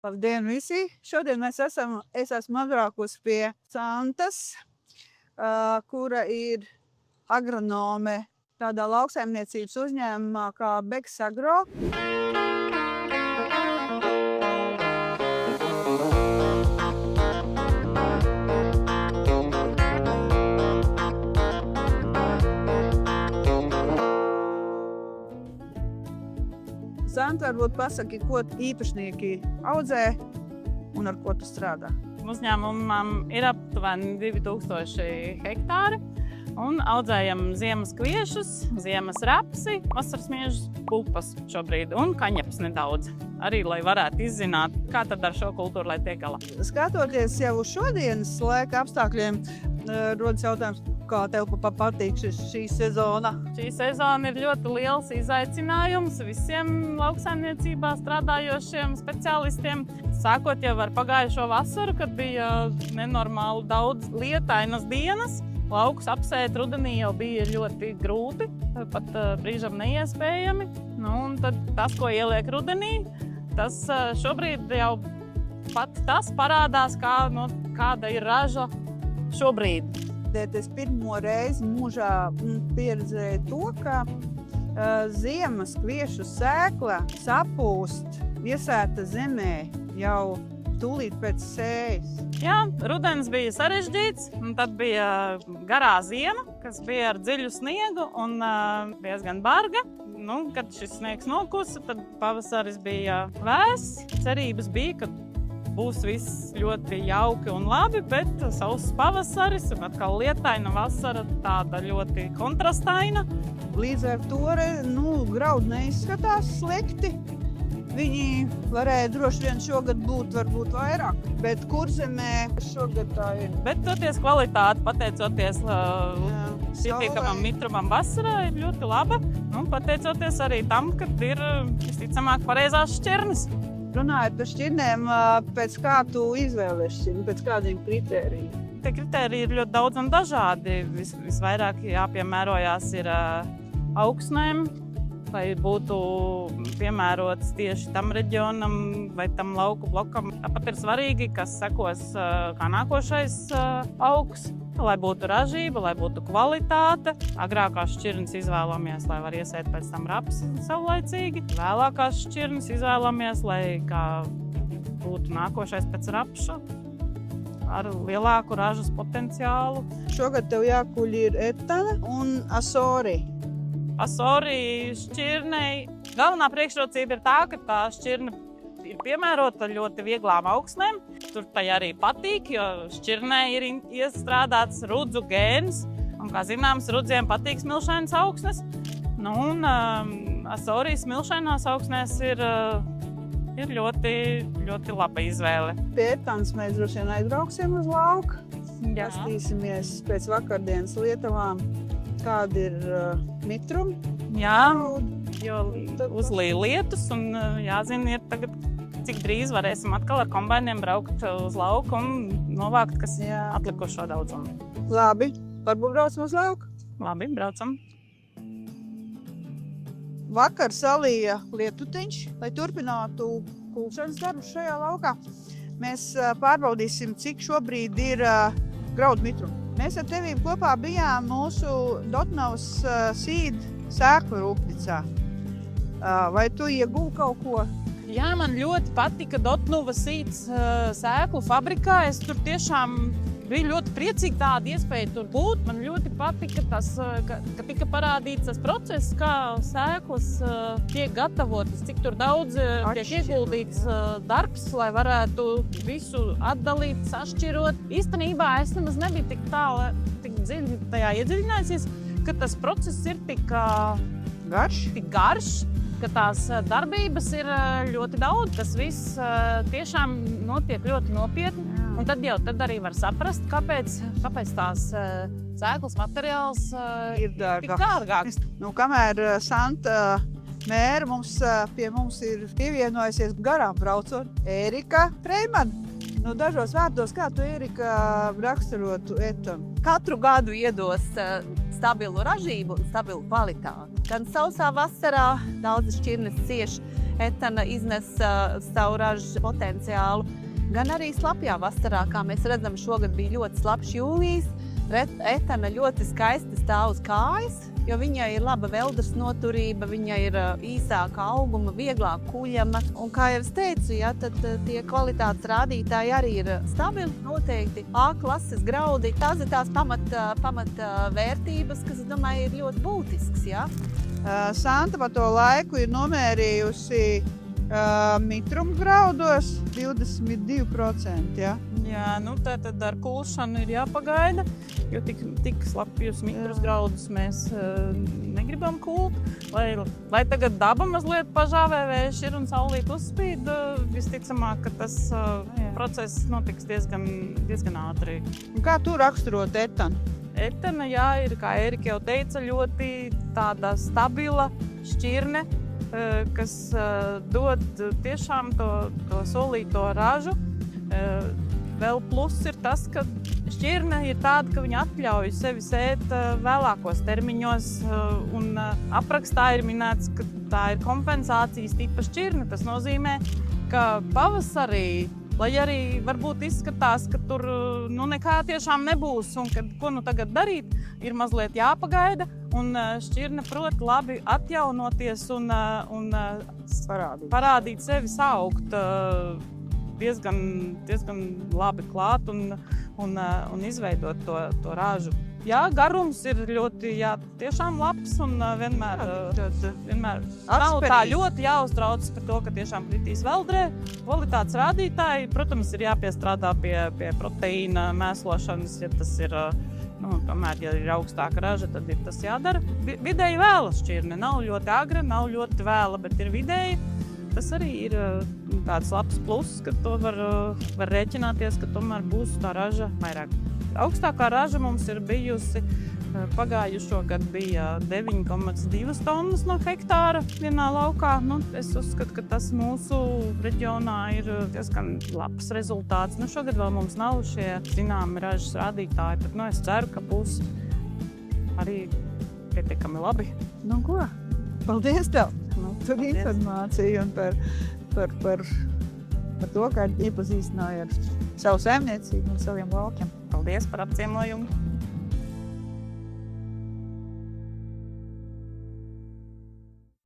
Labdien visi! Šodien es esmu atbraukusi pie Santas, kura ir agronome tādā lauksaimniecības uzņēmumā kā Beks Agro. Santa, varbūt pasaki, ko īpašnieki audzē un ar ko tu strādā? Uzņēmumam ir aptuveni 2000 hektāri un audzējam ziemas kviešus, ziemas rapsi, vasaras miežus, pupas šobrīd un kaņepes nedaudz. Arī, lai varētu izzināt, kā tad ar šo kultūru, lai tiek galā. Skatoties jau uz šodienas laika apstākļiem, rodas jautājums, kā tev patīk šī sezona? Šī sezona ir ļoti liels izaicinājums visiem lauksaimniecībā strādājošiem speciālistiem. Sākot jau ar pagājušo vasaru, kad bija nenormāli daudz lietainas dienas, laukus apsēt rudenī jau bija ļoti grūti, pat brīžam neiespējami. Un tad tas, ko ieliek rudenī, tas šobrīd jau pat tas parādās, kāda ir raža šobrīd. Es pirmo reizi mūžā pieredzēju to, ka ziemas kviešu sēkla sapūst iesēta zemē jau tūlīt pēc sējas. Jā, rudens bija sarežģīts, un tad bija garā ziema, kas bija ar dziļu sniegu un diezgan barga. Kad šis sniegs nokusa, tad pavasaris bija vēss. Cerības bija, ka būs viss ļoti jauki un labi, bet sauss pavasaris un atkal lietaina vasara, tāda ļoti kontrastaina. Līdz ar to graudi neizskatās slikti. Viņi varēja droši vien šogad būt varbūt vairāk, bet Kurzemē šogad tā ir. Bet toties kvalitāte, pateicoties pietiekamam mitrumam vasarā, ir ļoti laba. Pateicoties arī tam, ka ir visticamāk pareizās šķirnes. Runājot par šķirnēm, pēc kā tu izvēlies šķirni, pēc kādiem kritērijiem? Tie kritēriji ir ļoti daudz un dažādi. Visvairāk jāpiemērojās ir augsnēm, lai būtu piemērots tieši tam reģionam vai tam lauku blokam. Tāpat ir svarīgi, kas sekos kā nākošais augs, lai būtu ražība, lai būtu kvalitāte. Agrākās šķirnes izvēlamies, lai var iesēt pēc tam rapsi savlaicīgi. Vēlākās šķirnes izvēlamies, lai būtu nākošais pēc rapša ar lielāku ražas potenciālu. Šogad tev jākuļ ir etana un asori. Asori šķirnei galvenā priekšrocība ir tā, ka tā šķirne ir piemērota ļoti vieglām augsnēm. Tur tai arī patīk, jo šķirnē ir iestrādāts rudzu gēns. Un, kā zināms, rudziem patīk smilšainas augsnes. Asori smilšainās augsnēs ir ļoti, ļoti laba izvēle. Pie etanas mēs droši vien aizbrauksim uz lauku. Jā. Pastīsimies pēc vakardienas lietavām, kāda ir mitrumi. Jā, jo uzlīja lietus un jāzina ir tagad, cik drīz varēsim atkal ar kombainiem braukt uz lauku un novākt, kas atlikušo daudzumu. Labi, varbūt braucam uz lauku? Labi, braucam. Vakar salīja lietutiņš, lai turpinātu kulšanas darbus šajā laukā. Mēs pārbaudīsim, cik šobrīd ir graudu mitrumi. Mēs ar tevīm kopā bijām mūsu Dotnavas sīd sēklu rūpnīcā. Vai tu ieguvi kaut ko? Jā, man ļoti patika Dotnavas sīds sēklu fabrikā. Es tur tiešām biju ļoti priecīga tāda iespēja tur būt. Man ļoti patika tas, ka tika parādīts tas process, kā sēklas tiek gatavotas, cik tur daudz tiek ieguldīts darbs, lai varētu visu atdalīt, sašķirot. Īstenībā es nemaz nebiju tik dziļi tajā iedziļinājusies, ka tas process ir tik garš, ka tās darbības ir ļoti daudz. Tas viss tiešām notiek ļoti nopietni. Un tad arī var saprast, kāpēc tās sēklas materiāls ir tik dārgāks. Kamēr Santa mēra pie mums ir pievienojusies garām braucot Ērika Freimana. Dažos vārdos, kā tu, Ērika, raksturotu etanu? Katru gadu iedos stabilu ražību un stabilu kvalitāti. Gan sausā vasarā daudzas šķirnes cieš etana iznes savu ražas potenciālu. Gan arī slapjā vasarā, kā mēs redzam, šogad bija ļoti slapjš jūlijas. Etana ļoti skaisti stāv uz kājas, jo viņai ir laba veldas noturība, viņai ir īsāka auguma, vieglāk kuļama. Un, kā jau es teicu, ja, tad tie kvalitātes rādītāji arī ir stabili, noteikti. A klases graudi, tās ir tās pamat vērtības, kas, es domāju, ir ļoti būtisks. Ja. Santa pa to laiku ir nomērījusi mitrumu graudos 22%. Ja? Jā, nu tad ar kulšanu ir jāpagaida, jo tik slapjus mitrus graudus mēs negribam kult. Lai tagad daba mazliet pažāvē vējš ir un saulīt uzspīd, visticamāk, ka tas process notiks diezgan ātri. Un kā tu raksturot etanu? Etana, jā, ir, kā Erika jau teica, ļoti tāda stabila šķirne, kas dod tiešām to solīto ražu. Vēl pluss ir tas, ka šķirne ir tāda, ka viņa atļauj sevi sēt vēlākos termiņos, un aprakstā ir minēts, ka tā ir kompensācijas tipa šķirne. Tas nozīmē, ka pavasarī, lai arī varbūt izskatās, ka tur nekā tiešām nebūs un ko tagad darīt, ir mazliet jāpagaida, un šķirne prot labi atjaunoties un parādīt sevi saukt diezgan labi klāt un izveidot to ražu. Jā, garums ir ļoti, tiešām labs un vienmēr nav tā ļoti jāuztrauc par to, ka tiešām kritīs veldrē. Kvalitātes rādītāji, protams, ir jāpiestrādā pie proteīna mēslošanas, ja tas ir, tomēr, ja ir augstāka raža, tad ir tas jādara. Vidēji vēla šķirne, nav ļoti agra, nav ļoti vēla, bet ir vidēji. Tas arī ir tāds labs pluss, ka to var rēķināties, ka tomēr būs tā raža vairāk. Augstākā raža mums ir bijusi pagājušo gadu bija 9,2 tonnas no hektāra vienā laukā. Es uzskatu, ka tas mūsu reģionā ir diezgan labs rezultāts. Šogad vēl mums nav šie zināmi ražas rādītāji, bet es ceru, ka būs arī pietiekami labi. Ko? Paldies tev! Par Paldies. informāciju un par to, kā iepazīstināji ar savu saimniecību un saviem laukiem. Paldies par apciemojumu!